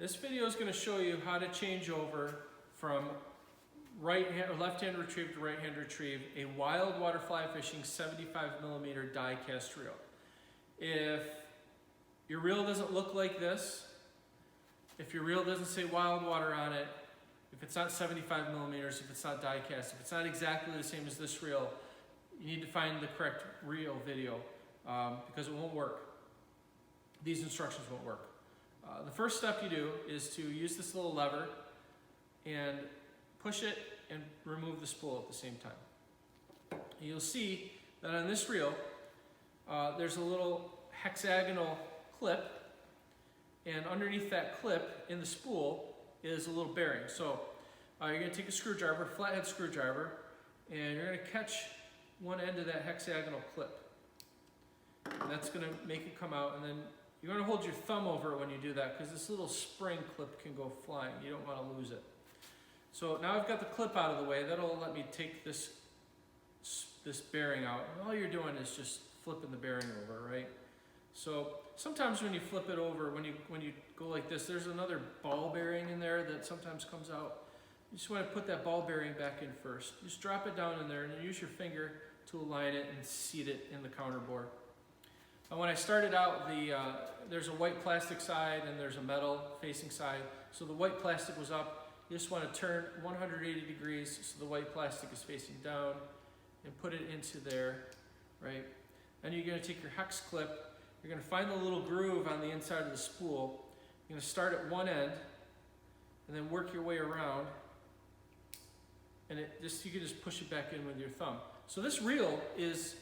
This video is going to show you how to change over from left-hand retrieve to right-hand retrieve a wild water fly fishing 75mm die cast reel. If your reel doesn't look like this, if your reel doesn't say wild water on it, if it's not 75mm, if it's not die cast, if it's not exactly the same as this reel, you need to find the correct reel video because it won't work. These instructions won't work. The first step you do is to use this little lever and push it and remove the spool at the same time. And you'll see that on this reel, there's a little hexagonal clip, and underneath that clip in the spool is a little bearing. So you're going to take a screwdriver, flathead screwdriver, and you're going to catch one end of that hexagonal clip. And that's going to make it come out, and then you're going to hold your thumb over it when you do that because this little spring clip can go flying. You don't want to lose it. So now I've got the clip out of the way. That'll let me take this bearing out. And all you're doing is just flipping the bearing over, right? So sometimes when you flip it over, when you go like this, there's another ball bearing in there that sometimes comes out. You just want to put that ball bearing back in first. Just drop it down in there and use your finger to align it and seat it in the counterbore. When I started out, there's a white plastic side and there's a metal facing side. So the white plastic was up. You just want to turn 180 degrees so the white plastic is facing down and put it into there, right? Then you're going to take your hex clip. You're going to find the little groove on the inside of the spool. You're going to start at one end and then work your way around. And you can just push it back in with your thumb. So this reel is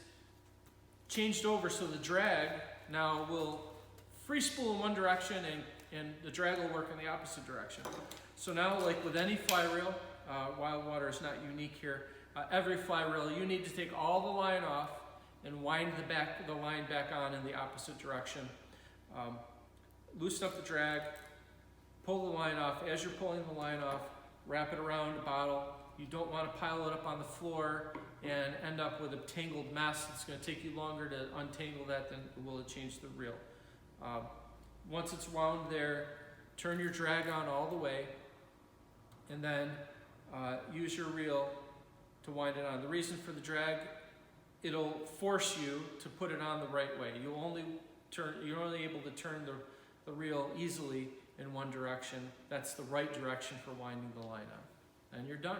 changed over so the drag now will free spool in one direction and the drag will work in the opposite direction. So now, like with any fly reel, wild water is not unique here. Every fly reel, you need to take all the line off and wind the line back on in the opposite direction. Loosen up the drag, pull the line off. As you're pulling the line off, wrap it around the bottle. You don't want to pile it up on the floor and end up with a tangled mess. It's going to take you longer to untangle that than it will change the reel. Once it's wound there, turn your drag on all the way, and then use your reel to wind it on. The reason for the drag, it'll force you to put it on the right way. You're only able to turn the reel easily in one direction. That's the right direction for winding the line on. And you're done.